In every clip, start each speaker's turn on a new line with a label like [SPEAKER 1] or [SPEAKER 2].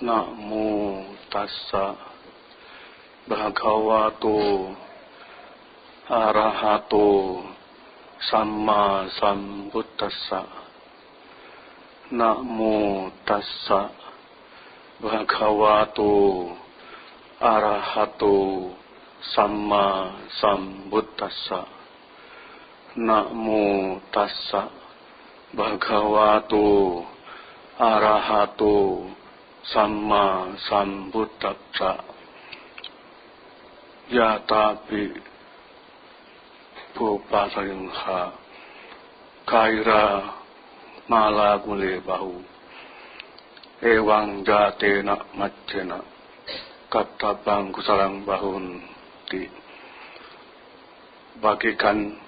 [SPEAKER 1] Namo tassa bhagavato arahato samma sambuddhassa. Namo tassa bhagavato arahato samma sambuddhassa. Namo tassa bhagavato arahato samma sambuddhassa. Yatapi bupasayangha kaira malagule bahu ewang jatena majjena katabang kusalang bahun di bagikan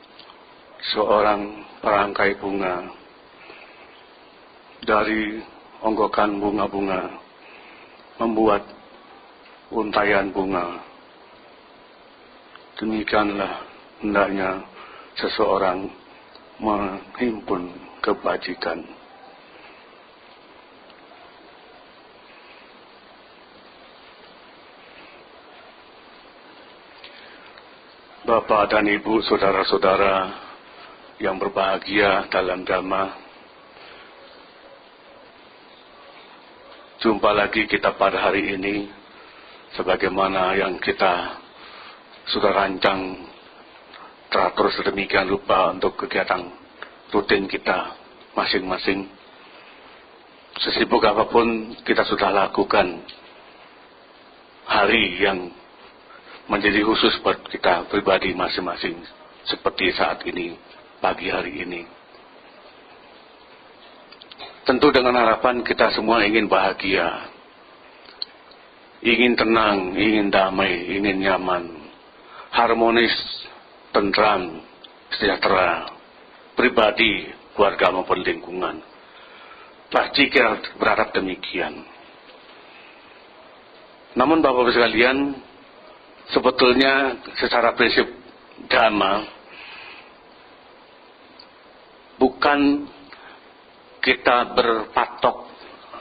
[SPEAKER 1] seorang perangkai bunga dari onggokan bunga-bunga membuat untayan bunga. Demikianlah hendaknya seseorang menghimpun kebajikan. Bapak dan Ibu, saudara-saudara yang berbahagia dalam Dhamma, jumpa lagi kita pada hari ini sebagaimana yang kita sudah rancang teratur sedemikian rupa untuk kegiatan rutin kita masing-masing. Sesibuk apapun kita sudah lakukan hari yang menjadi khusus buat kita pribadi masing-masing, seperti saat ini, pagi hari ini. Tentu dengan harapan kita semua ingin bahagia, ingin tenang, ingin damai, ingin nyaman, harmonis, tentram, sejahtera, pribadi, keluarga maupun lingkungan. Pasti kita berharap demikian. Namun Bapak-Bapak sekalian, sebetulnya secara prinsip Dhamma bukan kita berpatok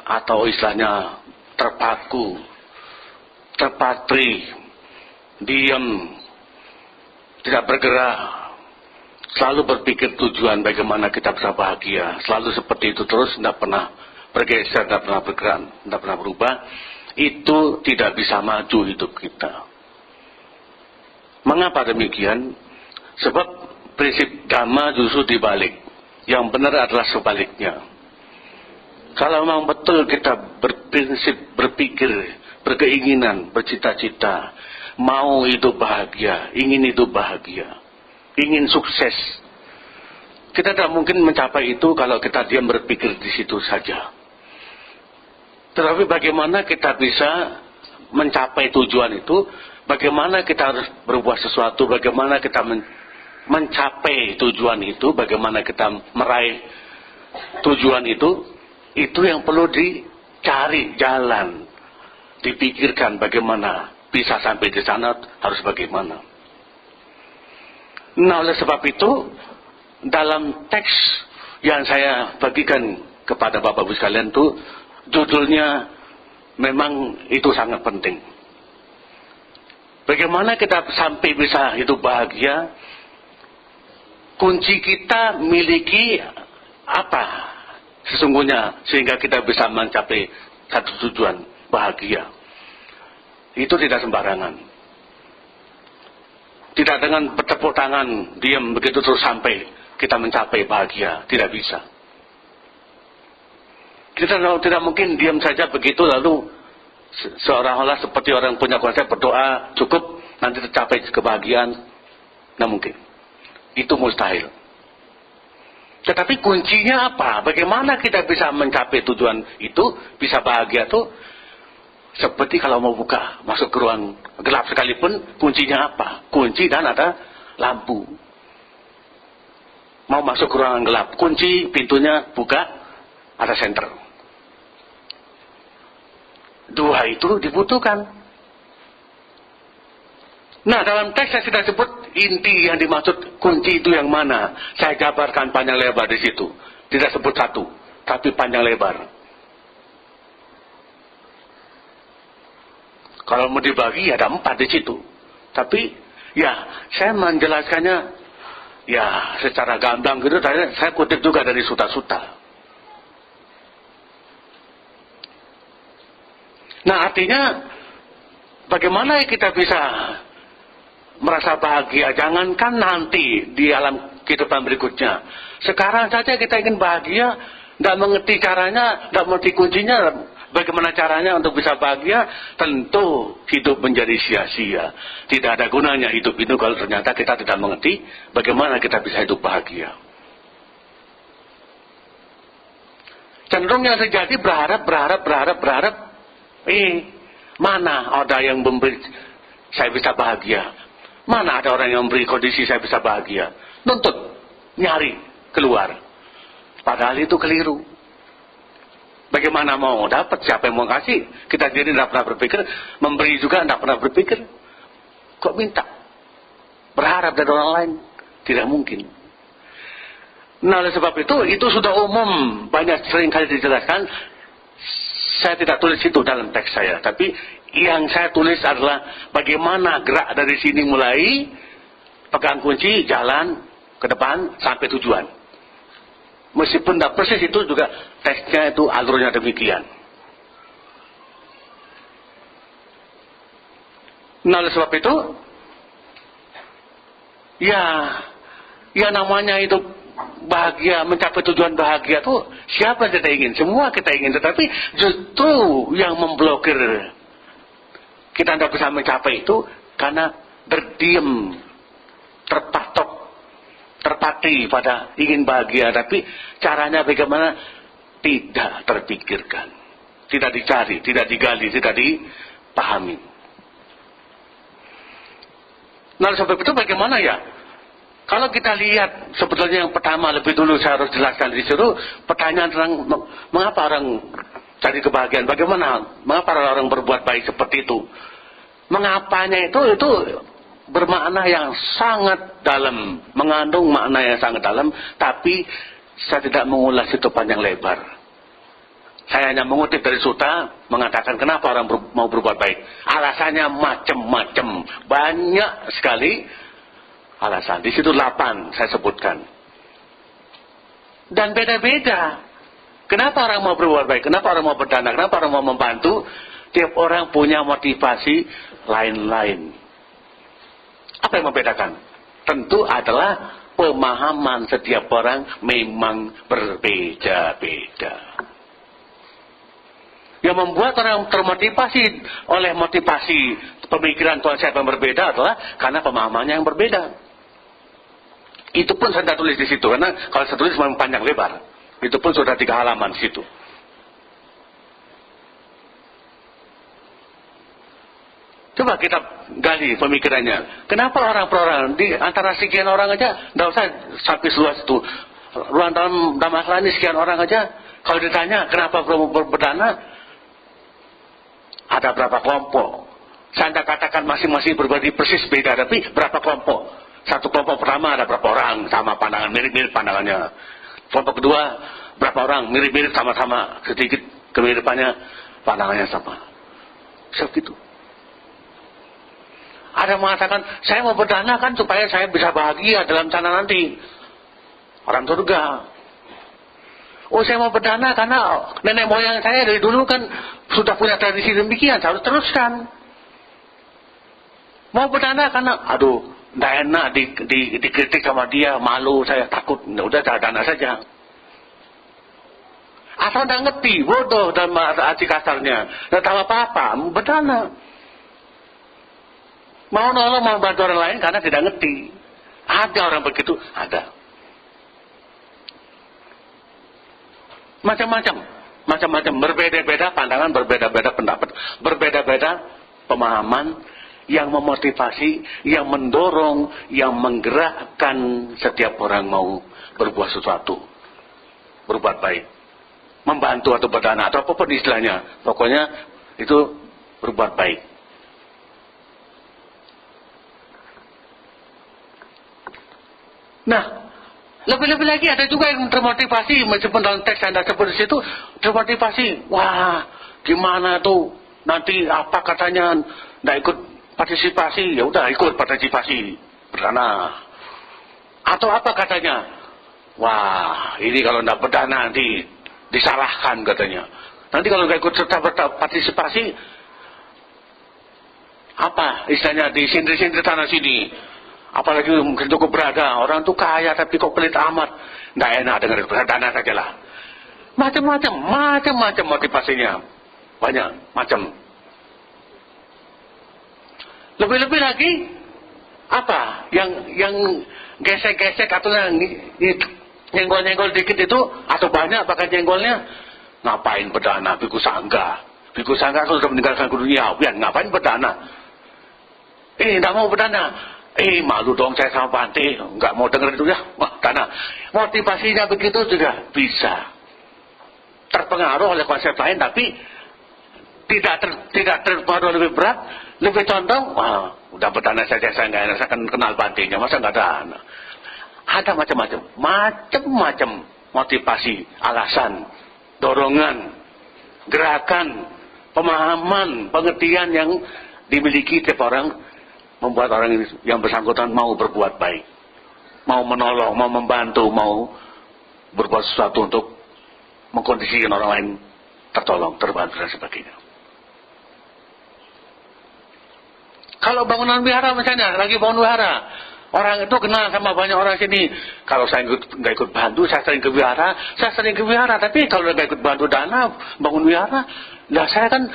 [SPEAKER 1] atau istilahnya terpaku, terpatri, diam, tidak bergerak, selalu berpikir tujuan bagaimana kita bisa bahagia, selalu seperti itu terus, tidak pernah bergeser, tidak pernah bergerak, tidak pernah berubah. Itu tidak bisa maju hidup kita. Mengapa demikian? Sebab prinsip Dhamma justru dibalik. Yang benar adalah sebaliknya. Kalau memang betul kita berprinsip, berpikir, berkeinginan, bercita-cita, mau hidup bahagia, ingin hidup bahagia, ingin sukses, kita tidak mungkin mencapai itu kalau kita diam berpikir di situ saja. Tetapi bagaimana kita bisa mencapai tujuan itu? Bagaimana kita harus berbuat sesuatu? Bagaimana kita mencapai tujuan itu? Bagaimana kita meraih tujuan itu? Itu yang perlu dicari jalan, dipikirkan bagaimana bisa sampai di sana, harus bagaimana. Nah, oleh sebab itu, dalam teks yang saya bagikan kepada Bapak-Ibu sekalian itu, judulnya memang itu sangat penting. Bagaimana kita sampai bisa hidup bahagia? Kunci kita miliki apa sesungguhnya sehingga kita bisa mencapai satu tujuan bahagia? Itu tidak sembarangan. Tidak dengan bertepuk tangan diam begitu terus sampai kita mencapai bahagia, tidak bisa. Kita tidak mungkin diam saja begitu lalu seolah-olah seperti orang punya konsep berdoa cukup nanti tercapai kebahagiaan. Tidak mungkin. Itu mustahil. Tetapi kuncinya apa? Bagaimana kita bisa mencapai tujuan itu, bisa bahagia itu? Seperti kalau mau buka, masuk ke ruang gelap sekalipun, kuncinya apa? Kunci dan ada lampu. Mau masuk ke ruangan gelap, kunci pintunya buka, ada senter. Dua itu dibutuhkan. Nah, dalam teks saya sudah sebut inti yang dimaksud kunci itu yang mana. Saya jabarkan panjang lebar di situ. Tidak sebut satu, tapi panjang lebar. Kalau mau dibagi ada 4 di situ. Tapi ya saya menjelaskannya ya secara gamblang gitu. Saya kutip juga dari suta-suta. Nah artinya bagaimana kita bisa merasa bahagia? Jangankan nanti di alam kehidupan berikutnya. Sekarang saja kita ingin bahagia, tidak mengerti caranya, tidak mengerti kuncinya. Bagaimana caranya untuk bisa bahagia? Tentu hidup menjadi sia-sia. Tidak ada gunanya hidup itu kalau ternyata kita tidak mengerti bagaimana kita bisa hidup bahagia. Cenderung yang terjadi berharap. Mana ada yang memberi saya bisa bahagia? Mana ada orang yang memberi kondisi saya bisa bahagia? Nuntut, nyari, keluar. Padahal itu keliru. Bagaimana mau dapat? Siapa yang mau kasih? Kita sendiri tidak pernah berpikir. Memberi juga tidak pernah berpikir. Kok minta? Berharap dari orang lain? Tidak mungkin. Nah oleh sebab itu sudah umum. Banyak sering kali dijelaskan. Saya tidak tulis itu dalam teks saya. Tapi yang saya tulis adalah bagaimana gerak dari sini mulai pegang kunci, jalan ke depan sampai tujuan. Meskipun tidak persis itu juga teksnya itu alurnya demikian. Nah oleh sebab itu ya namanya itu bahagia, mencapai tujuan bahagia itu siapa yang kita ingin? Semua kita ingin, tetapi justru yang memblokir kita tidak bisa mencapai itu karena berdiam, terpati pada ingin bahagia, tapi caranya bagaimana tidak terpikirkan, tidak dicari, tidak digali, tidak dipahami. Nah sebab itu bagaimana ya? Kalau kita lihat sebetulnya yang pertama lebih dulu saya harus jelaskan di situ pertanyaan tentang mengapa orang cari kebahagiaan, bagaimana mengapa orang berbuat baik seperti itu. Mengapanya itu bermakna yang sangat dalam, mengandung makna yang sangat dalam, tapi saya tidak mengulas itu panjang lebar. Saya hanya mengutip dari Suta mengatakan kenapa orang mau berbuat baik. Alasannya macam-macam, banyak sekali alasan. Di situ 8 saya sebutkan. Dan beda-beda. Kenapa orang mau berbuat baik? Kenapa orang mau berdana? Kenapa orang mau membantu? Tiap orang punya motivasi lain-lain. Apa yang membedakan? Tentu adalah pemahaman setiap orang memang berbeda-beda. Yang membuat orang termotivasi oleh motivasi pemikiran konsep yang berbeda adalah karena pemahamannya yang berbeda. Itu pun saya tidak tulis di situ, karena kalau saya tulis memang panjang lebar. Itu pun sudah 3 halaman di situ. Coba kita gali pemikirannya. Kenapa orang per orang di antara sekian orang aja, tidak usah sampai seluas itu. Ruang dalam masalah ini sekian orang aja. Kalau ditanya kenapa belum berdana, ada berapa kelompok? Saya tidak katakan masing-masing berbeda persis beda, tapi berapa kelompok? Satu kelompok pertama ada berapa orang sama pandangan mirip-mirip pandangannya. Kelompok kedua berapa orang mirip-mirip sama-sama sedikit kemiripannya pandangannya sama. Seperti itu. Ada yang mengatakan saya mau berdana kan supaya saya bisa bahagia dalam sana nanti. Orang surga. Oh saya mau berdana karena nenek moyang saya dari dulu kan sudah punya tradisi demikian, saya harus teruskan. Mau berdana karena aduh tidak enak dikritik sama dia, malu saya, takut, udah dana saja. Asal tidak ngerti, bodoh dan arti kasarnya, tidak tahu apa-apa, berdana. Mau nolong, mau bantu orang lain karena tidak ngerti. Ada orang begitu, ada. Macam-macam, berbeda-beda pandangan, berbeda-beda pendapat, berbeda-beda pemahaman yang memotivasi, yang mendorong, yang menggerakkan setiap orang mau berbuat sesuatu, berbuat baik, membantu atau berdana atau apapun istilahnya, pokoknya itu berbuat baik. Nah, lebih-lebih lagi ada juga yang termotivasi, meskipun dalam teks Anda sebut di situ termotivasi. Wah, gimana tuh nanti apa katanya, nggak ikut partisipasi, ya udah ikut partisipasi berdana. Atau apa katanya, wah ini kalau nggak berdana nanti disalahkan katanya. Nanti kalau nggak ikut serta partisipasi, apa istilahnya disindir-sindir tanah sini. Apalagi mungkin cukup berada, orang tuh kaya tapi kok pelit amat, nggak enak dengar berdana saja lah. Macam-macam motivasinya, banyak macam. Lebih-lebih lagi apa yang gesek-gesek atau yang nyenggol-nyenggol dikit itu, atau banyak bahkan nyenggolnya, ngapain berdana biku sangga kalau sudah meninggalkan keduniawian, ngapain berdana? Tidak mau berdana. Malu dong saya sama Bante, nggak mau dengar itu ya. Wah, dana. Motivasinya begitu juga bisa terpengaruh oleh konsep lain, tapi tidak terpengaruh lebih berat, lebih condong. Wah, udah berdana saja saya nggak enak, saya akan kenal Bantenya, masa nggak dana? Ada macam-macam motivasi, alasan, dorongan, gerakan, pemahaman, pengertian yang dimiliki tiap orang, membuat orang yang bersangkutan mau berbuat baik, mau menolong, mau membantu, mau berbuat sesuatu untuk mengkondisikan orang lain tertolong, terbantu dan sebagainya. Kalau bangunan wihara misalnya, lagi bangun wihara, orang itu kenal sama banyak orang sini. Kalau saya nggak ikut bantu, saya sering ke wihara. Tapi kalau nggak ikut bantu dana, bangun wihara, lah saya kan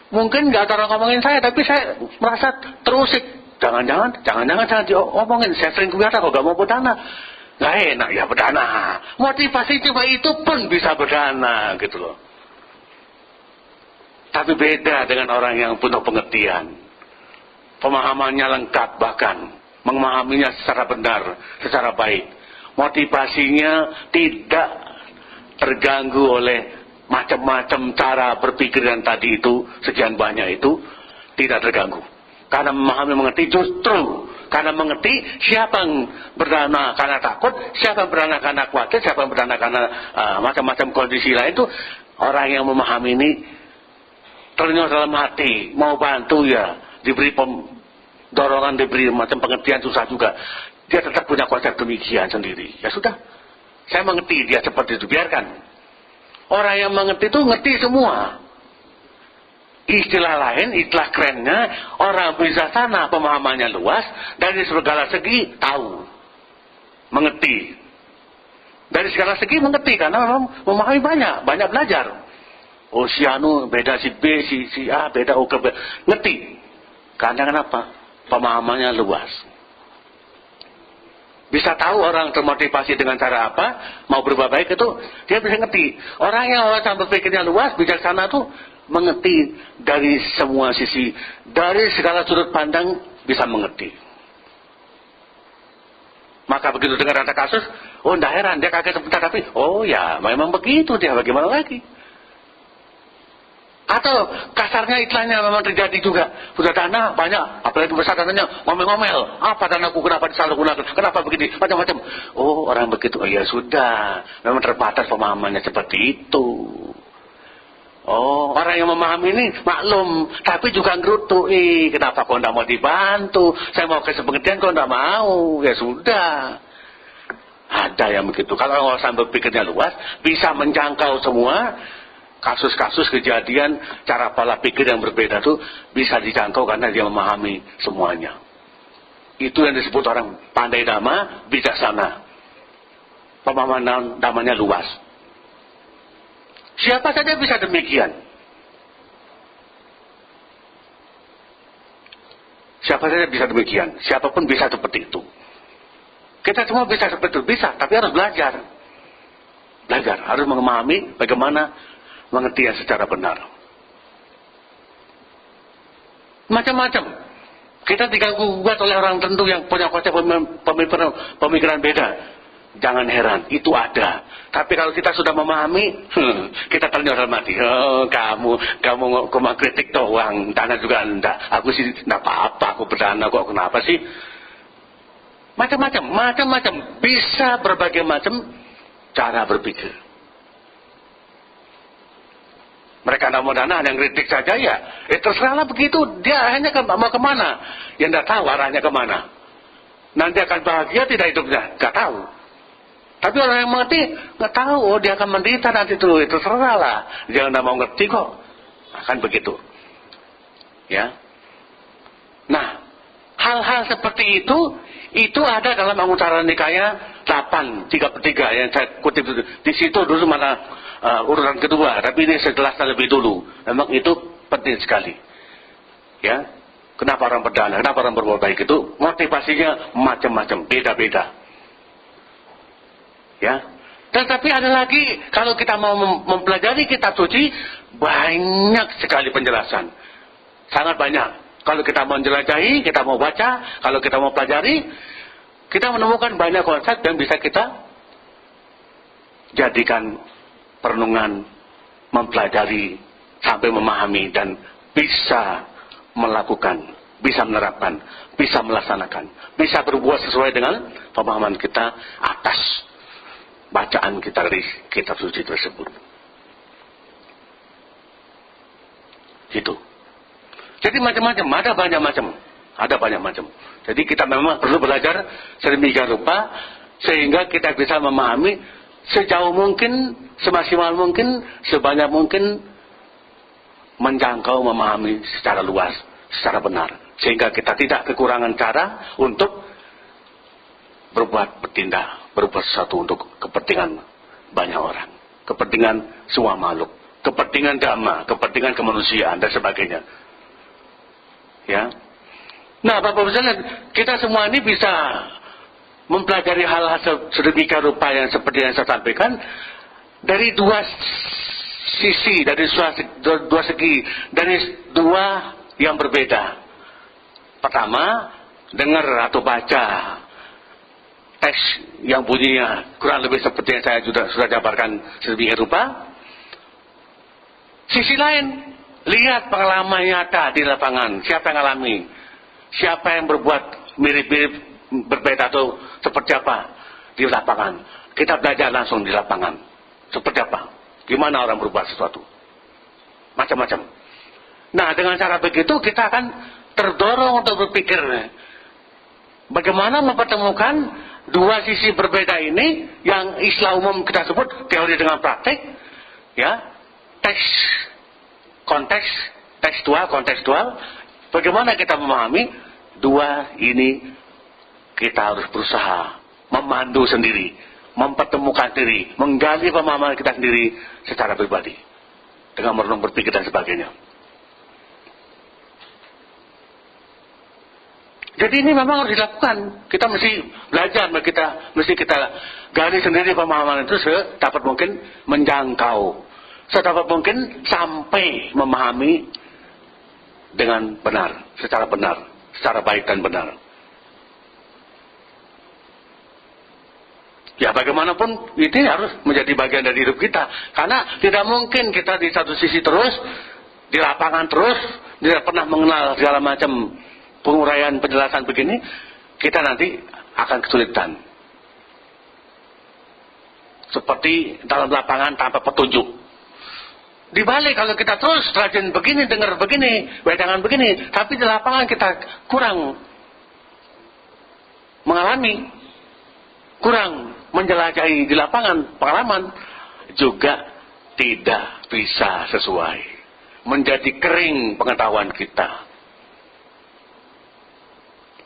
[SPEAKER 1] mungkin nggak ada orang ngomongin saya, tapi saya merasa terusik. Jangan-jangan diomongin, saya sering ke wihara kok nggak mau berdana. Nggak enak ya berdana. Motivasi cuma itu pun bisa berdana gitu loh. Tapi beda dengan orang yang penuh pengertian. Pemahamannya lengkap, bahkan memahaminya secara benar, secara baik. Motivasinya tidak terganggu oleh macam-macam cara berpikir yang tadi itu, sekian banyak itu, tidak terganggu. Karena memahami, mengerti, justru karena mengerti siapa yang berdana karena takut, siapa yang berdana karena khawatir, siapa yang berdana karena macam-macam kondisi lain, itu orang yang memahami ini ternyata dalam hati, mau bantu ya, diberi dorongan, diberi macam pengertian, susah juga, dia tetap punya konsep demikian sendiri. Ya sudah, saya mengerti dia seperti itu, biarkan. Orang yang mengerti itu ngerti semua. Istilah lain, istilah kerennya, orang bijaksana, pemahamannya luas, dari segala segi tahu, mengerti. Dari segala segi mengerti, karena memang memahami banyak belajar. Oh si Anu beda si B, si A beda, ngerti. Karena kenapa? Pemahamannya luas. Bisa tahu orang termotivasi dengan cara apa, mau berbuat baik itu, dia bisa ngerti. Orang yang berpikirnya luas, bijaksana itu, mengerti dari semua sisi, dari segala sudut pandang bisa mengerti. Maka begitu dengar ada kasus, oh tidak heran, dia kaget sebentar, tapi oh ya memang begitu, dia bagaimana lagi. Atau kasarnya istilahnya memang terjadi juga, sudah dana banyak, apalagi besar dananya, ngomel-ngomel, apa danaku kenapa disalahgunakan, kenapa begini, macam-macam. Oh orang begitu, oh ya sudah, memang terbatas pemahamannya seperti itu. Oh, orang yang memahami ini maklum, tapi juga ngerutu, kenapa kau tidak mau dibantu? Saya mau kasih pengertian, kau tidak mau. Ya sudah. Ada yang begitu. Kalau orang berpikirnya luas, bisa menjangkau semua kasus-kasus kejadian, cara pola pikir yang berbeda itu bisa dijangkau karena dia memahami semuanya. Itu yang disebut orang pandai dhamma, bijaksana. Pemahaman dhammanya luas. Siapa saja bisa demikian. Siapa saja bisa demikian. Siapapun bisa seperti itu. Kita semua bisa seperti itu. Bisa, tapi harus belajar. Belajar, harus memahami bagaimana mengerti yang secara benar. Macam-macam. Kita diganggu gugat oleh orang tertentu yang punya konsep pemikiran beda. Jangan heran, itu ada. Tapi kalau kita sudah memahami, kita ternyata mati. Oh, kamu cuma kritik doang, dana juga enggak. Aku sih enggak apa-apa, aku berdana kok, kenapa sih? Macam-macam. Bisa berbagai macam cara berpikir. Mereka tidak mau dana, hanya kritik saja ya. Terserahlah begitu. Dia hanya mau kemana? Ya tidak tahu arahnya kemana. Nanti akan bahagia tidak hidupnya? Tidak tahu. Tapi orang yang mengerti nggak tahu. Oh, dia akan menderita nanti itu. Terserahlah. Dia tidak mau ngerti kok. Akan begitu. Ya. Nah, hal-hal seperti itu ada dalam Anguttara Nikaya 8/3/3 yang saya kutip itu. Di situ dulu mana urutan kedua, tapi ini saya jelaskan lebih dulu. Memang itu penting sekali. Ya, kenapa orang berdana, kenapa orang berbuat baik itu motivasinya macam-macam, beda-beda. Ya, tetapi ada lagi kalau kita mau mempelajari kitab suci banyak sekali penjelasan, sangat banyak. Kalau kita mau jelajahi, kita mau baca, kalau kita mau pelajari, kita menemukan banyak konsep yang bisa kita jadikan perenungan, mempelajari sampai memahami dan bisa melakukan, bisa menerapkan, bisa melaksanakan, bisa berbuat sesuai dengan pemahaman kita atas bacaan kita dari kitab suci tersebut. Gitu. Jadi macam-macam, ada banyak macam. Jadi kita memang perlu belajar sedemikian rupa sehingga kita bisa memahami sejauh mungkin, semaksimal mungkin, sebanyak mungkin menjangkau, memahami secara luas, secara benar. Sehingga kita tidak kekurangan cara untuk bertindak, berbuat sesuatu untuk kepentingan banyak orang. Kepentingan semua makhluk. Kepentingan dhamma, kepentingan kemanusiaan, dan sebagainya. Ya. Nah, Bapak-Bapak sekalian, kita semua ini bisa mempelajari hal-hal sedemikian rupa yang seperti yang saya sampaikan dari dua sisi, dari dua segi, dari dua yang berbeda. Pertama, dengar atau baca teks yang bunyinya kurang lebih seperti yang saya sudah jabarkan sedemikian rupa. Sisi lain, lihat pengalaman nyata di lapangan. Siapa yang alami? Siapa yang berbuat mirip-mirip, berbeda atau seperti apa di lapangan? Kita belajar langsung di lapangan. Seperti apa? Gimana orang berbuat sesuatu? Macam-macam. Nah, dengan cara begitu kita akan terdorong untuk berpikir bagaimana mempertemukan dua sisi berbeda ini yang istilah umum kita sebut teori dengan praktek, ya, konteks kontekstual. Bagaimana kita memahami dua ini? Kita harus berusaha memandu sendiri, mempertemukan diri, menggali pemahaman kita sendiri secara pribadi dengan merenung, berpikir dan sebagainya. Jadi ini memang harus dilakukan. Kita mesti belajar, mesti kita gali sendiri pemahaman itu sedapat mungkin menjangkau, sedapat mungkin sampai memahami dengan benar, secara baik dan benar. Ya, bagaimanapun ini harus menjadi bagian dari hidup kita, karena tidak mungkin kita di satu sisi terus, di lapangan terus, tidak pernah mengenal segala macam penguraian penjelasan begini, kita nanti akan kesulitan. Seperti dalam lapangan tanpa petunjuk. Dibalik kalau kita terus rajin begini, dengar begini, wedangan begini, tapi di lapangan kita kurang mengalami, kurang menjelajahi di lapangan, pengalaman juga tidak bisa sesuai. Menjadi kering pengetahuan kita.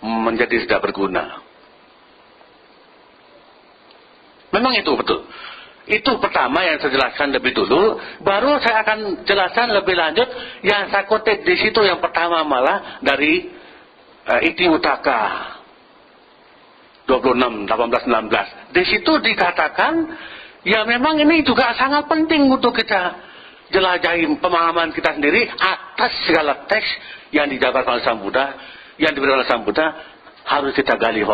[SPEAKER 1] Menjadi tidak berguna. Memang itu betul. Itu pertama yang saya jelaskan lebih dulu, baru saya akan jelaskan lebih lanjut yang saya kutip di situ yang pertama malah dari Iti Utaka 26, 18, 19. Di situ dikatakan ya memang ini juga sangat penting untuk kita jelajahi pemahaman kita sendiri atas segala teks yang dijabarkan oleh Sang Buddha, yang diberikan oleh Sang Buddha, harus kita gali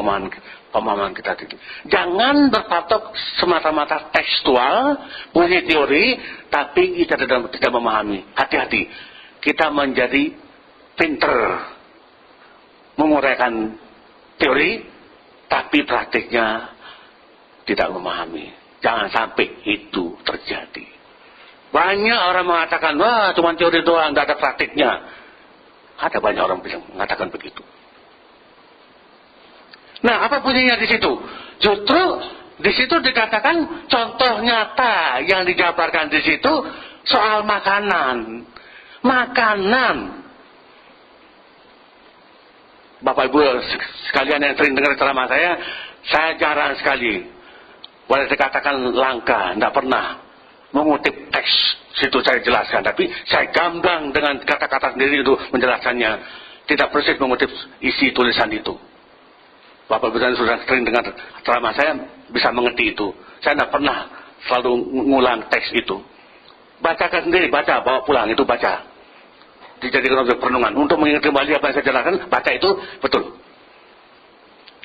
[SPEAKER 1] pemahaman kita itu. Jangan berpatok semata-mata tekstual, punya teori, tapi kita tidak memahami. Hati-hati, kita menjadi pinter menguraikan teori, tapi praktiknya tidak memahami. Jangan sampai itu terjadi. Banyak orang mengatakan, wah cuma teori doang, nggak ada praktiknya. Ada banyak orang bilang mengatakan begitu. Nah, apa bunyinya di situ? Justru di situ dikatakan contoh nyata yang dijabarkan di situ soal makanan. Makanan. Bapak Ibu sekalian yang sering dengar ceramah saya jarang sekali, boleh dikatakan langka, tidak pernah mengutip teks situ saya jelaskan, tapi saya gamblang dengan kata-kata sendiri itu menjelaskannya, tidak persis mengutip isi tulisan itu. Bapak Ibu sudah sering dengar ceramah saya bisa mengerti itu. Saya tidak pernah selalu ngulang teks itu. Bacakan sendiri, baca, bawa pulang itu baca. Dijadikan objek perenungan. Untuk mengingat kembali apa yang saya jelaskan, baca itu betul.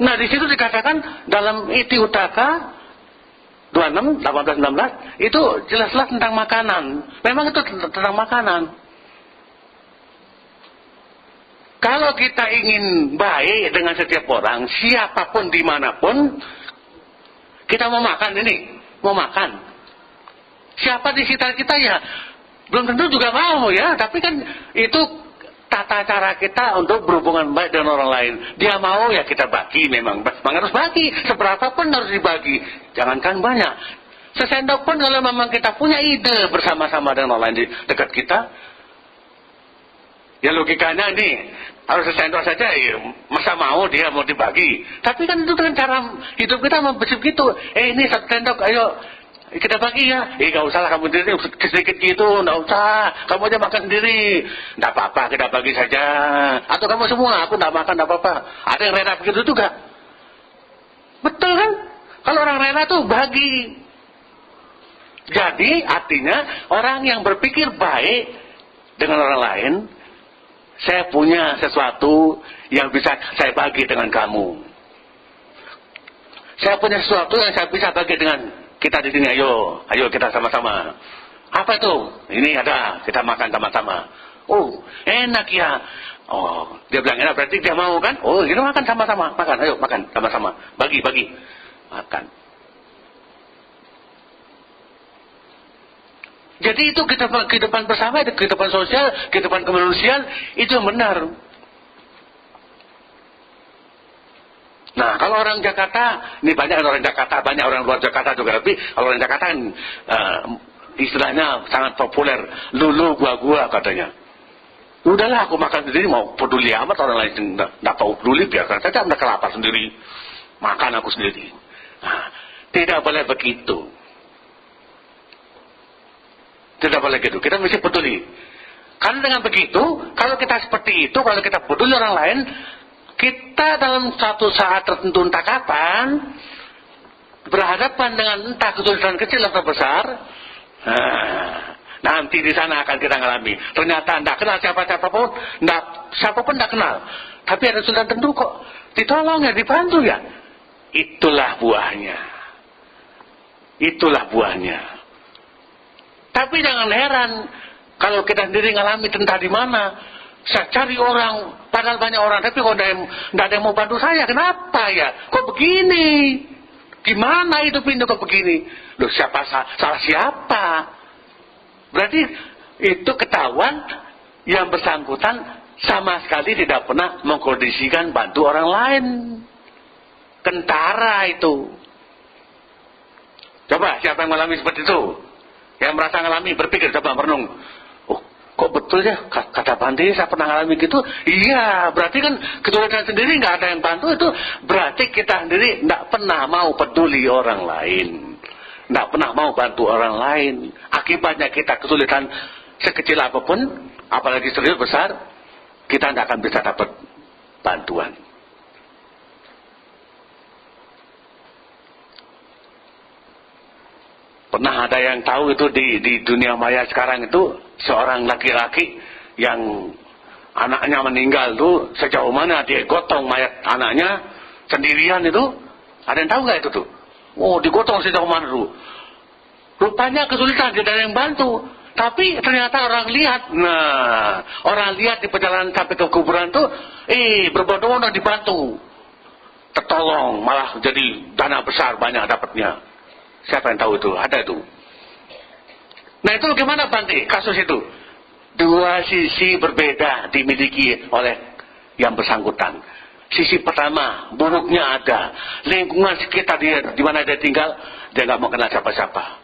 [SPEAKER 1] Nah di situ dikatakan dalam Iti Utaka 26, 18, 19 itu jelas-jelas tentang makanan. Memang itu tentang makanan. Kalau kita ingin baik dengan setiap orang, siapapun dimanapun, kita mau makan ini, mau makan. Siapa di sekitar kita ya, belum tentu juga mau ya, tapi kan itu tata cara kita untuk berhubungan baik dengan orang lain. Dia mau ya kita bagi, memang harus bagi, seberapa pun harus dibagi. Jangankan banyak, sesendok pun kalau memang kita punya ide bersama-sama dengan orang lain di dekat kita, ya logikanya ini harus sesendok saja, ya, masa mau dia mau dibagi. Tapi kan itu dengan cara hidup kita begitu. Ini satu sendok, ayo kita bagi ya. Gak usah lah kamu sendiri sedikit gitu, gak usah. Kamu aja makan sendiri. Gak apa-apa, kita bagi saja. Atau kamu semua, aku gak makan, gak apa-apa. Ada yang rela begitu juga. Betul kan? Kalau orang rela tuh bagi. Jadi artinya orang yang berpikir baik dengan orang lain, saya punya sesuatu yang bisa saya bagi dengan kamu. Saya punya sesuatu yang saya bisa bagi dengan kita di sini. Ayo kita sama-sama. Apa itu? Ini ada, kita makan sama-sama. Oh, enak ya. Oh, dia bilang enak berarti dia mau kan? Oh, kita makan sama-sama. Makan, ayo makan sama-sama. Bagi. Makan. Jadi itu kehidupan bersama, kehidupan sosial, kehidupan kemanusiaan, itu yang benar. Nah, kalau orang Jakarta, ini banyak orang Jakarta, banyak orang luar Jakarta juga, tapi kalau orang Jakarta istilahnya sangat populer, lulu gua katanya. Udahlah aku makan sendiri, mau peduli amat orang lain tidak tahu peduli, biarkan saja anda kelapar sendiri, makan aku sendiri. Nah, tidak boleh begitu. Tidak boleh gitu, kita mesti peduli. Karena dengan begitu, kalau kita seperti itu, kalau kita peduli orang lain, kita dalam suatu saat tertentu entah kapan, berhadapan dengan entah kesulitan kecil atau besar, nanti di sana akan kita ngalami. Ternyata tidak kenal siapa-siapapun, siapapun tidak kenal. Tapi ada kesulitan tertentu kok, ditolong ya, dibantu ya. Itulah buahnya. Itulah buahnya. Tapi jangan heran kalau kita sendiri ngalami entah di mana. Saya cari orang, padahal banyak orang, tapi kok tidak ada yang mau bantu saya. Kenapa ya? Kok begini? Gimana hidup ini kok begini? Loh, salah siapa? Berarti itu ketahuan yang bersangkutan sama sekali tidak pernah mengkondisikan bantu orang lain. Kentara itu. Coba siapa yang mengalami seperti itu? Yang merasa ngalami, berpikir, coba merenung. Oh, kok betul ya kata Bandi saya pernah ngalami gitu? Iya, berarti kan kesulitan sendiri nggak ada yang bantu, itu berarti kita sendiri nggak pernah mau peduli orang lain, nggak pernah mau bantu orang lain. Akibatnya kita kesulitan sekecil apapun, apalagi serius besar, kita nggak akan bisa dapat bantuan. Pernah ada yang tahu itu di dunia maya sekarang itu seorang laki-laki yang anaknya meninggal tuh sejauh mana dia gotong mayat anaknya sendirian itu, ada yang tahu nggak itu tuh? Oh, digotong sejauh mana tuh? Rupanya kesulitan, tidak ada yang bantu. Tapi ternyata orang lihat, orang lihat di perjalanan sampai ke kuburan tuh, berbondong-bondong dibantu, tertolong, malah jadi dana besar banyak dapatnya. Siapa yang tahu itu? Ada itu. Nah itu bagaimana Bante kasus itu? Dua sisi berbeda dimiliki oleh yang bersangkutan. Sisi pertama, buruknya ada. Lingkungan sekitar dia, di mana dia tinggal, dia nggak mau kenal siapa-siapa.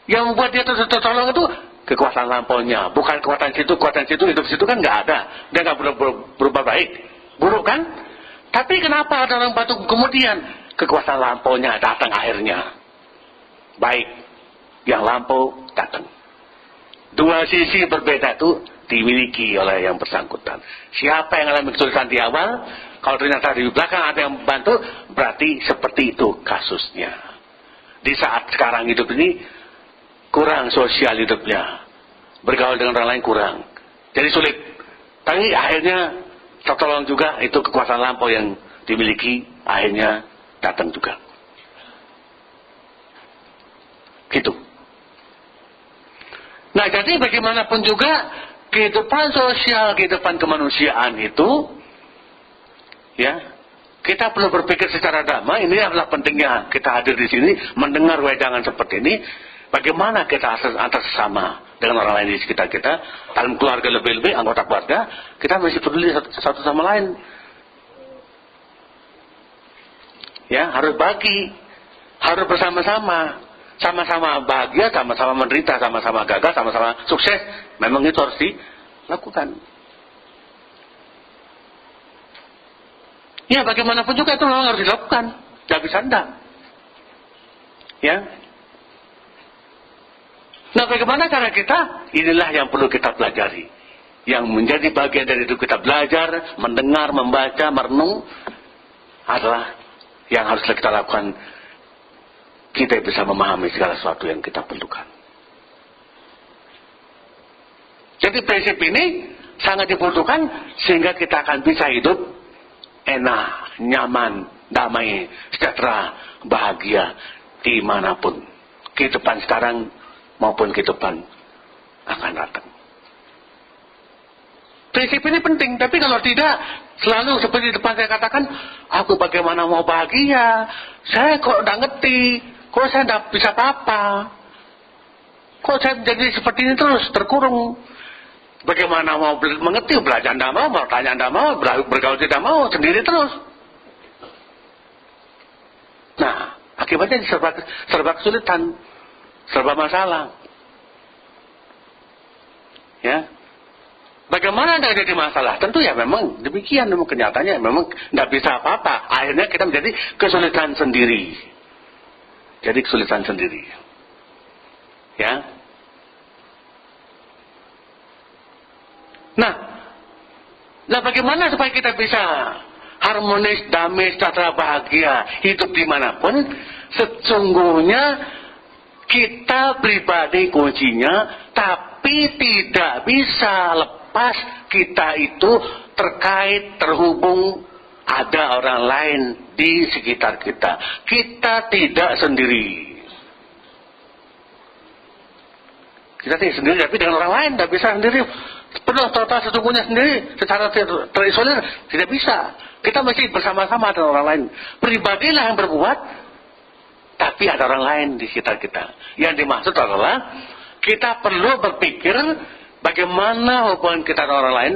[SPEAKER 1] Yang membuat dia tertolong itu kekuatan lampaunya. Bukan kekuatan situ, hidup situ kan nggak ada. Dia nggak berubah baik. Buruk kan? Tapi kenapa ada orang batu kemudian kekuatan lampaunya datang akhirnya? Baik, yang lampau datang. Dua sisi berbeda itu dimiliki oleh yang bersangkutan. Siapa yang alami kesulitan di awal, kalau ternyata di belakang ada yang membantu, berarti seperti itu kasusnya. Di saat sekarang hidup ini, kurang sosial hidupnya. Bergaul dengan orang lain kurang. Jadi sulit. Tapi akhirnya tertolong juga, itu kekuatan lampau yang dimiliki, akhirnya datang juga. Gitu. Nah, jadi bagaimanapun juga kehidupan sosial, kehidupan kemanusiaan itu, ya, kita perlu berpikir secara damai. Ini adalah pentingnya kita hadir di sini, mendengar wejangan seperti ini. Bagaimana kita antar sesama dengan orang lain di sekitar kita, dalam keluarga lebih-lebih, anggota keluarga, kita masih peduli satu sama lain. Ya, harus bagi, harus bersama-sama. Sama-sama bahagia, sama-sama menderita, sama-sama gagal, sama-sama sukses. Memang itu harus dilakukan. Ya, bagaimanapun juga itu memang harus dilakukan. Tidak bisa enggak. Ya. Nah, bagaimana cara kita? Inilah yang perlu kita pelajari. Yang menjadi bagian dari itu kita belajar, mendengar, membaca, merenung, adalah yang harus kita lakukan. Kita bisa memahami segala sesuatu yang kita perlukan. Jadi prinsip ini sangat dibutuhkan sehingga kita akan bisa hidup enak, nyaman, damai, sejahtera, bahagia dimanapun. Kehidupan sekarang maupun kehidupan akan datang. Prinsip ini penting, tapi kalau tidak, selalu seperti di depan saya katakan, aku bagaimana mau bahagia? Saya kok tidak ngerti. Kok saya tidak bisa apa-apa? Kok saya jadi seperti ini terus, terkurung? Bagaimana mau mengerti? Belajar tidak mau, bertanya tidak mau, bergaul tidak mau, sendiri terus. Nah, akibatnya serba kesulitan, serba masalah. Ya, bagaimana tidak jadi masalah? Tentu ya memang demikian, memang kenyataannya memang tidak bisa apa-apa. Akhirnya kita menjadi kesulitan sendiri. Jadi kesulitan sendiri. Ya. Nah bagaimana supaya kita bisa harmonis, damai, sejahtera, bahagia, hidup dimanapun? Sesungguhnya kita pribadi kuncinya, tapi tidak bisa lepas kita itu terkait, terhubung, ada orang lain di sekitar kita. Kita tidak sendiri. Kita tidak sendiri, tapi dengan orang lain tidak bisa sendiri. Penuh total sesungguhnya sendiri, secara terisolir tidak bisa. Kita mesti bersama-sama dengan orang lain. Pribadilah yang berbuat, tapi ada orang lain di sekitar kita. Yang dimaksud adalah kita perlu berpikir bagaimana hubungan kita dengan orang lain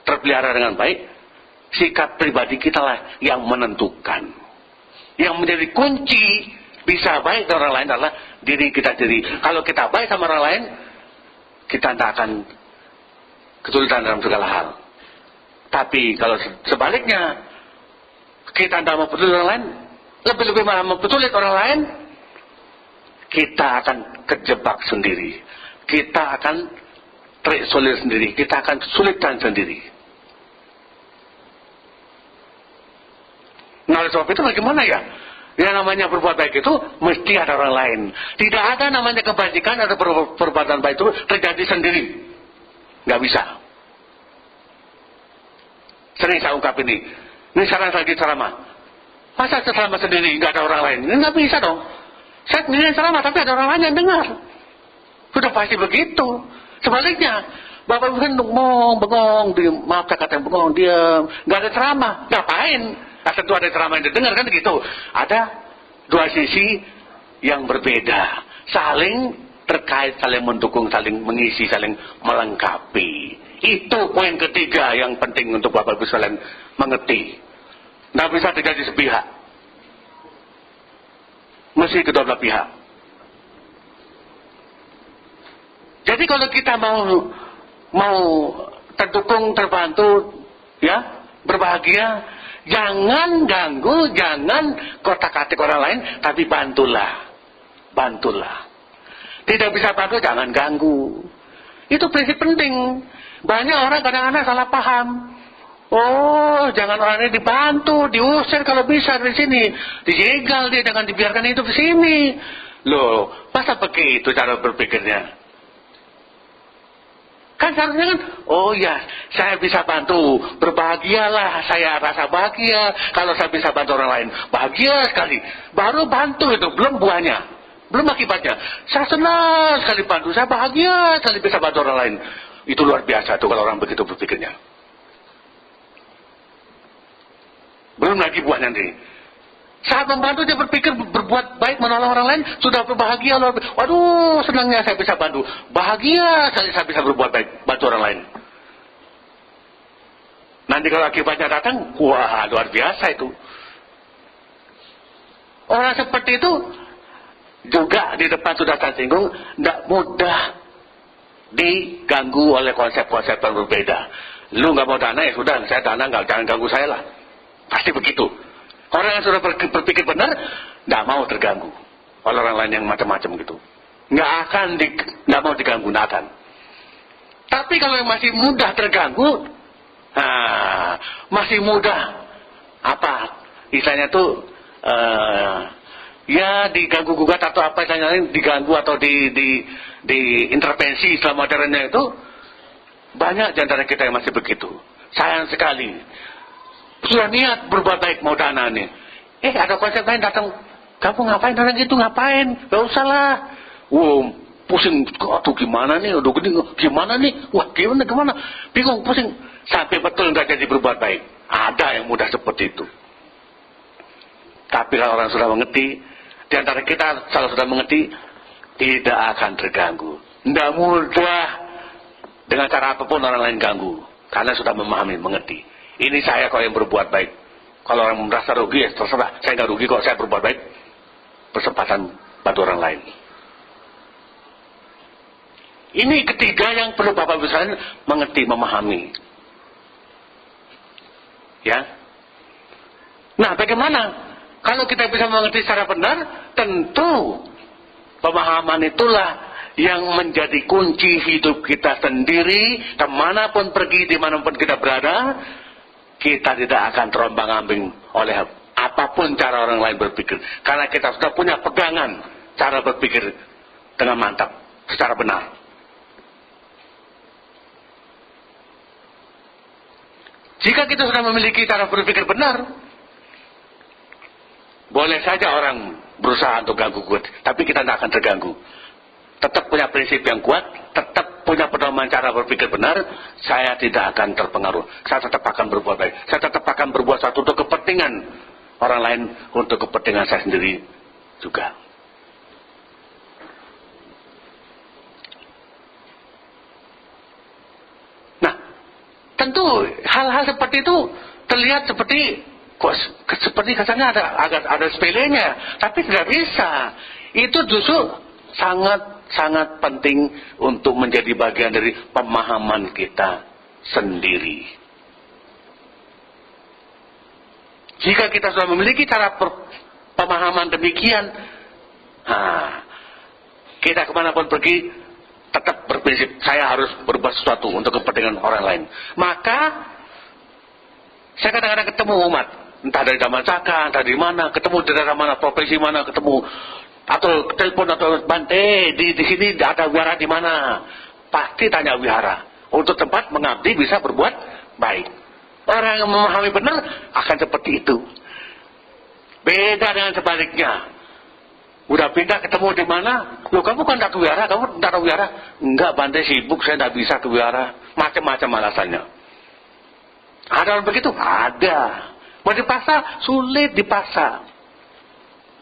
[SPEAKER 1] terpelihara dengan baik. Sikap pribadi kita lah yang menentukan. Yang menjadi kunci bisa baik dengan orang lain adalah diri kita sendiri. Kalau kita baik sama orang lain, kita tidak akan kesulitan dalam segala hal. Tapi kalau sebaliknya, kita tidak mau peduli orang lain, lebih-lebih malah mempersulit orang lain, kita akan kejebak sendiri. Kita akan terisolir sendiri. Kita akan kesulitan sendiri. Nah, oleh sebab itu bagaimana ya? Yang namanya berbuat baik itu mesti ada orang lain. Tidak ada namanya kebajikan atau perbuatan baik itu terjadi sendiri. Nggak bisa. Sering saya ungkap ini. Ini sekarang lagi ceramah. Masa ceramah sendiri nggak ada orang lain? Ini nggak bisa dong. Saya sendiri ceramah tapi ada orang lain yang dengar. Sudah pasti begitu. Sebaliknya, Bapak Ibu kan bengong, maaf saya kata bengong, diam, nggak ada ceramah, ngapain? Nah, tentu ada ceramah yang didengar kan gitu. Ada dua sisi yang berbeda, saling terkait, saling mendukung, saling mengisi, saling melengkapi. Itu poin ketiga yang penting untuk Bapak Ibu sekalian mengerti. Nggak bisa terjadi sepihak. Mesti kedua belah pihak. Jadi kalau kita mau terdukung, terbantu, ya, berbahagia, jangan ganggu, jangan kotak-katik orang lain, tapi bantulah. Bantulah. Tidak bisa bantu, jangan ganggu. Itu prinsip penting. Banyak orang kadang-kadang salah paham. Oh, jangan orang ini dibantu, diusir kalau bisa dari sini. Dijegal dia, jangan dibiarkan hidup di sini. Loh, masa begitu cara berpikirnya? Kan seharusnya kan, oh ya, saya bisa bantu, berbahagialah, saya rasa bahagia kalau saya bisa bantu orang lain. Bahagia sekali, baru bantu itu, belum buahnya, belum akibatnya. Saya senang sekali bantu, saya bahagia sekali bisa bantu orang lain. Itu luar biasa tuh kalau orang begitu berpikirnya. Belum lagi buahnya nanti. Saat membantu dia berpikir berbuat baik, menolong orang lain, sudah berbahagia. Waduh, senangnya saya bisa bantu. Bahagia saya bisa berbuat baik, bantu orang lain. Nanti kalau akibatnya datang, wah luar biasa itu. Orang seperti itu juga di depan sudah saya singgung, tidak mudah diganggu oleh konsep-konsep yang berbeda. Lu nggak mau dana, ya sudah, saya dana nggak, jangan ganggu saya lah. Pasti begitu. Orang yang sudah berpikir benar, nggak mau terganggu oleh orang lain yang macam-macam gitu. Nggak mau diganggu, nggak akan. Tapi kalau yang masih mudah terganggu, masih mudah apa istilahnya tuh, ya diganggu gugat atau apa istilahnya, diganggu atau di intervensi Islam modernnya itu, banyak di antara kita yang masih begitu. Sayang sekali. Sudah niat berbuat baik, mau dana nih. Ada konsep lain datang. Kamu ngapain orang gitu, ngapain? Gak usah lah. Pusing. Aduh gimana nih, udah gini, gimana nih? Wah gimana? Bingung, pusing. Sampai betul nggak jadi berbuat baik. Ada yang mudah seperti itu. Tapi kalau orang sudah mengerti, di antara kita kalau sudah mengerti, tidak akan terganggu. Tidak mudah dengan cara apapun orang lain ganggu. Karena sudah memahami, mengerti. Ini saya kalau yang berbuat baik. Kalau orang merasa rugi, ya terserah. Saya nggak rugi kok saya berbuat baik. Persempatan bantu orang lain. Ini ketiga yang perlu Bapak Ibu sekalian mengerti, memahami. Ya. Nah, bagaimana? Kalau kita bisa mengerti secara benar, tentu pemahaman itulah yang menjadi kunci hidup kita sendiri. Kemanapun pergi, dimanapun kita berada, kita tidak akan terombang-ambing oleh apapun cara orang lain berpikir. Karena kita sudah punya pegangan cara berpikir dengan mantap, secara benar. Jika kita sudah memiliki cara berpikir benar, boleh saja orang berusaha untuk ganggu kuat, tapi kita tidak akan terganggu. Tetap punya prinsip yang kuat, tetap punya pedoman cara berpikir benar, saya tidak akan terpengaruh. Saya tetap akan berbuat baik. Saya tetap akan berbuat sesuatu untuk kepentingan orang lain, untuk kepentingan saya sendiri juga. Nah, tentu hal-hal seperti itu terlihat seperti kesannya ada sepelenya, tapi tidak bisa. Itu justru sangat penting untuk menjadi bagian dari pemahaman kita sendiri. Jika kita sudah memiliki cara pemahaman demikian, kita kemanapun pergi tetap berprinsip saya harus berbuat sesuatu untuk kepentingan orang lain. Maka saya kadang-kadang ketemu umat, entah dari Damansaka, entah dari mana, ketemu di daerah mana, provinsi mana, ketemu atau telepon atau Bante di sini ada wihara di mana, pasti tanya wihara untuk tempat mengabdi bisa berbuat baik. Orang yang memahami benar akan seperti itu. Beda dengan sebaliknya. Udah pindah ketemu di mana? Loh kamu kan tidak ke wihara, kamu tidak ke wihara? Enggak Bante sibuk, saya tidak bisa ke wihara. Macam-macam alasannya. Ada orang begitu? Ada. Mau dipaksa? Sulit dipaksa.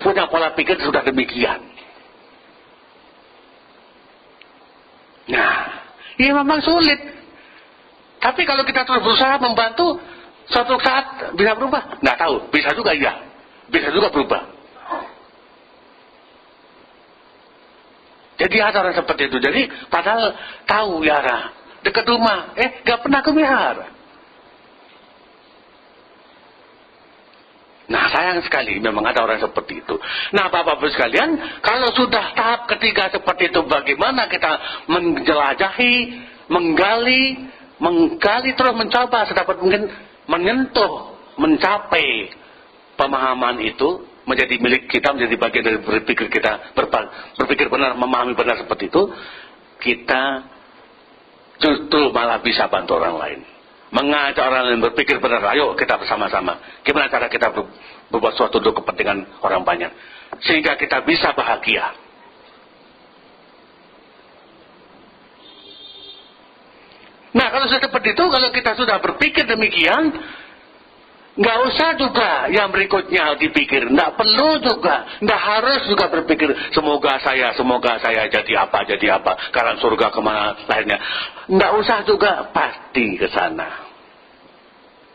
[SPEAKER 1] Punya pola pikir sudah demikian. Nah, ya memang sulit. Tapi kalau kita terus berusaha membantu, suatu saat bisa berubah? Nggak tahu, bisa juga iya. Bisa juga berubah. Jadi ada orang seperti itu. Jadi padahal tahu wihara dekat rumah, nggak pernah ke wihara. Nah, sayang sekali memang ada orang seperti itu. Nah, Bapak-Bapak sekalian, kalau sudah tahap ketiga seperti itu, bagaimana kita menjelajahi, menggali terus mencoba sedapat mungkin menyentuh, mencapai pemahaman itu menjadi milik kita, menjadi bagian dari berpikir kita, berpikir benar, memahami benar seperti itu, kita justru malah bisa bantu orang lain. Mengajak orang lain berpikir benar, ayo kita bersama-sama. Gimana cara kita berbuat sesuatu untuk kepentingan orang banyak, sehingga kita bisa bahagia. Nah, kalau sudah seperti itu, kalau kita sudah berpikir demikian, nggak usah juga yang berikutnya dipikir, nggak perlu juga, nggak harus juga berpikir semoga saya jadi apa, karena surga kemana lainnya. Nggak usah juga pasti ke sana.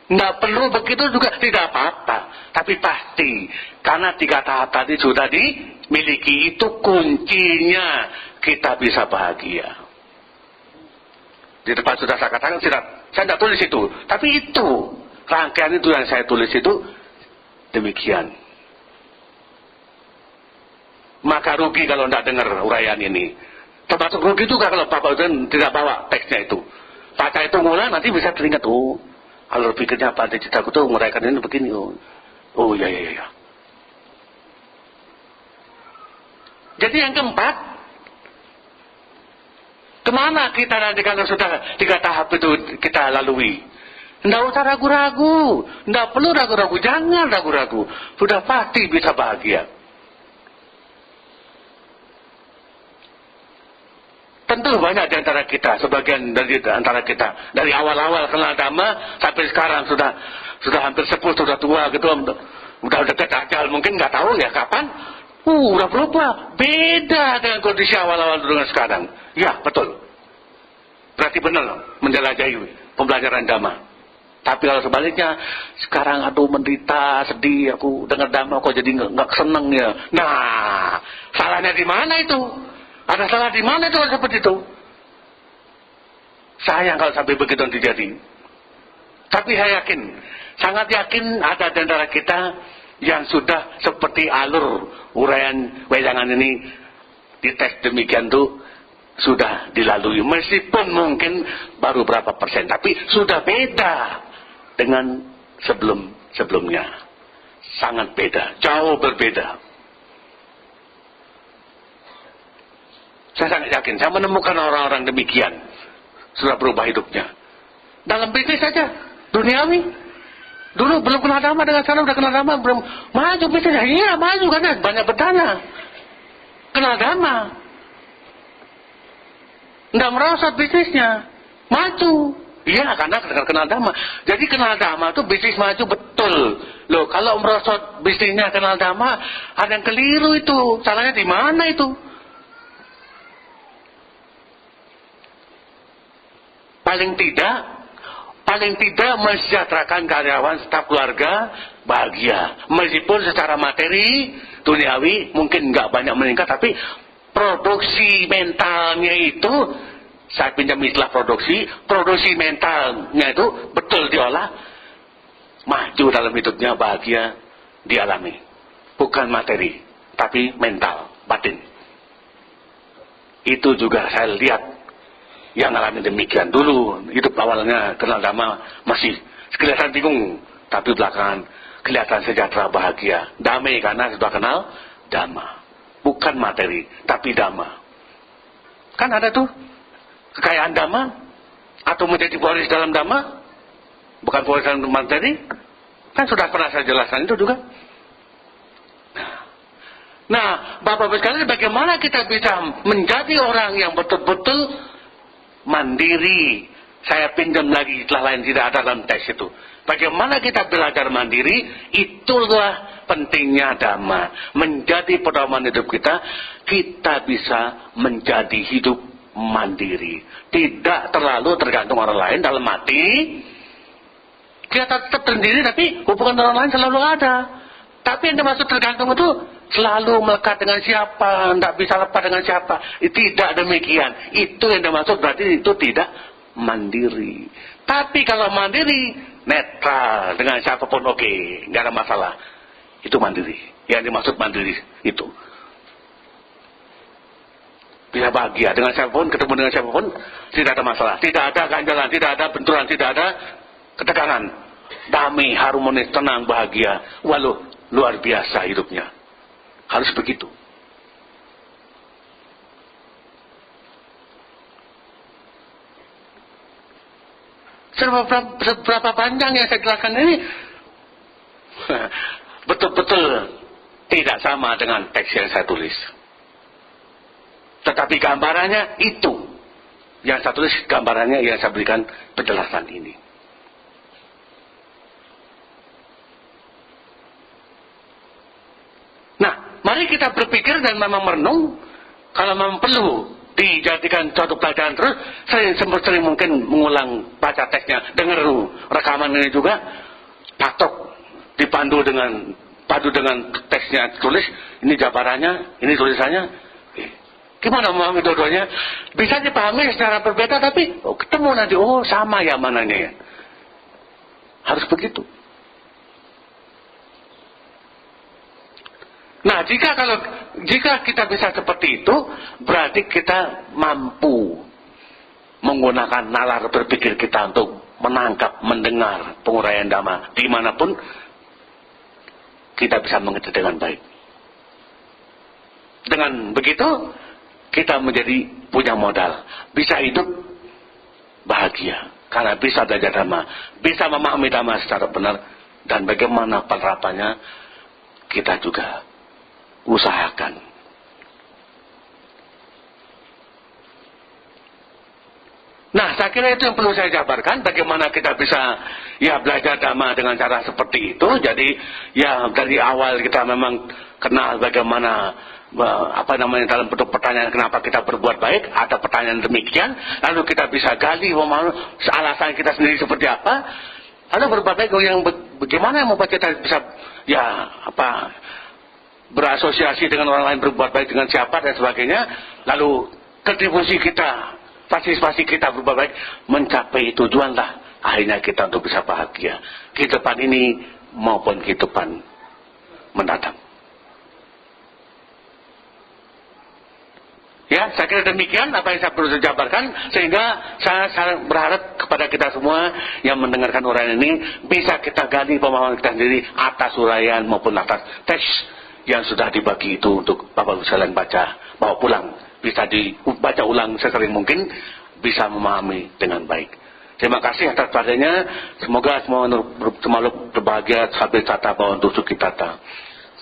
[SPEAKER 1] Nggak perlu begitu juga, tidak apa-apa, tapi pasti, karena 3 tahap tadi sudah dimiliki, itu kuncinya kita bisa bahagia. Di depan sudah saya katakan, saya tidak tulis itu, tapi itu rangkaian itu yang saya tulis itu demikian. Maka rugi kalau tidak dengar uraian ini. Termasuk rugi juga kalau Bapak tidak bawa teksnya itu. Baca itu mulai nanti bisa teringat, alur pikirnya Pak Citaku tuh menguraikan ini begini. Oh ya. Jadi yang keempat, kemana kita nanti kalau sudah 3 tahap itu kita lalui? Tidak usah ragu-ragu, tidak perlu ragu-ragu, jangan ragu-ragu, sudah pasti bisa bahagia. Tentu banyak di antara kita, sebagian dari antara kita, dari awal-awal kenal Dhamma sampai sekarang sudah hampir sepuh, sudah tua gitu, udah dekat ajal, mungkin nggak tahu ya kapan, udah berubah, beda dengan kondisi awal-awal dengan sekarang. Ya betul, berarti benar menjelajahi pembelajaran Dhamma. Tapi kalau sebaliknya, sekarang aduh menderita, sedih, aku dengar Dhamma kok jadi nggak seneng ya. Nah, salahnya di mana itu? Ada salah di mana itu seperti itu? Sayang kalau sampai begitu terjadi. Tapi saya yakin, sangat yakin ada di antara kita yang sudah seperti alur uraian wejangan ini di tes demikian tuh sudah dilalui. Meskipun mungkin baru berapa persen, tapi sudah beda dengan sebelumnya. Sangat beda, jauh berbeda. Saya sangat yakin, saya menemukan orang-orang demikian sudah berubah hidupnya. Dalam bisnis saja, duniawi. Dulu belum kenal Dhamma, dengan sana udah kenal Dhamma, belum maju bisnisnya. Iya maju karena banyak berdana. Kenal Dhamma, nggak merosot bisnisnya, maju. Iya karena kenal Dhamma. Jadi kenal Dhamma itu bisnis maju betul. Loh kalau merosot bisnisnya kenal Dhamma, ada yang keliru itu. Salahnya di mana itu? Paling tidak mensejahterakan karyawan, staf keluarga bahagia. Meskipun secara materi duniawi mungkin nggak banyak meningkat, tapi produksi mentalnya itu, saya pinjam istilah produksi mentalnya itu betul diolah, maju dalam hidupnya, bahagia dialami. Bukan materi, tapi mental, batin. Itu juga saya lihat yang alami demikian. Dulu hidup awalnya kenal Dhamma masih kelihatan bingung, tapi belakangan kelihatan sejahtera, bahagia, damai karena sudah kenal Dhamma. Bukan materi, tapi Dhamma. Kan ada tuh kekayaan Dhamma atau menjadi waris dalam Dhamma, bukan waris dalam materi. Kan sudah pernah saya jelaskan itu juga. Nah, Bapak-Bapak sekalian, bagaimana kita bisa menjadi orang yang betul-betul mandiri? Saya pinjam lagi istilah lain, tidak ada dalam teks itu. Bagaimana kita belajar mandiri? Itulah pentingnya Dhamma. Menjadi pedoman hidup kita, kita bisa menjadi hidup mandiri. Tidak terlalu tergantung orang lain dalam arti kita tetap sendiri tapi hubungan orang lain selalu ada. Tapi yang dimaksud tergantung itu selalu melekat dengan siapa, tidak bisa lepas dengan siapa. Tidak demikian. Itu yang dimaksud berarti itu tidak mandiri. Tapi kalau mandiri, netral dengan siapapun oke, nggak ada masalah. Itu mandiri. Yang dimaksud mandiri itu. Bisa bahagia dengan siapapun, ketemu dengan siapapun, tidak ada masalah. Tidak ada ganjalan, tidak ada benturan, tidak ada ketegangan. Damai, harmonis, tenang, bahagia. Walau luar biasa hidupnya. Harus begitu. Seberapa panjang yang saya jelaskan ini betul-betul tidak sama dengan teks yang saya tulis. Tetapi gambarannya itu. Yang saya tulis gambarannya yang saya berikan penjelasan ini. Nah, mari kita berpikir dan memang merenung. Kalau memang perlu dijadikan suatu pelajaran terus, sering mungkin mengulang baca teksnya, dengar rekaman ini juga, patok, dipandu dengan teksnya tulis, ini jabarannya, ini tulisannya. Gimana memahami dua-duanya? Bisa dipahami secara berbeda, tapi ketemu nanti, oh sama ya mananya ya. Harus begitu. Nah, jika kita bisa seperti itu, berarti kita mampu menggunakan nalar berpikir kita untuk menangkap, mendengar penguraian Dhamma dimanapun kita bisa mengerti dengan baik. Dengan begitu, kita menjadi punya modal, bisa hidup bahagia karena bisa belajar Dhamma, bisa memahami Dhamma secara benar, dan bagaimana penerapannya kita juga usahakan. Nah, saya kira itu yang perlu saya jabarkan, bagaimana kita bisa ya belajar Dhamma dengan cara seperti itu. Jadi ya dari awal kita memang kenal bagaimana dalam bentuk pertanyaan kenapa kita berbuat baik, ada pertanyaan demikian, lalu kita bisa gali alasan kita sendiri seperti apa, lalu berbuat baik yang bagaimana yang membuat kita bisa berasosiasi dengan orang lain, berbuat baik dengan siapa dan sebagainya, lalu kontribusi kita, partisipasi kita berbuat baik, mencapai tujuanlah akhirnya kita untuk bisa bahagia kehidupan ini maupun kehidupan mendatang. Ya, saya kira demikian apa yang saya perlu jabarkan, sehingga saya berharap kepada kita semua yang mendengarkan uraian ini bisa kita gali pemahaman kita sendiri atas uraian maupun atas teks yang sudah dibagi itu untuk Bapak Ibu sekalian bawa pulang, bisa dibaca ulang sesering mungkin, bisa memahami dengan baik. Terima kasih atas perhatiannya. Semoga semua berbahagia sampai tata bawah untuk Sukitata.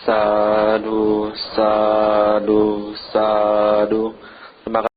[SPEAKER 2] Sadu, sadu, sadu. Terima kasih.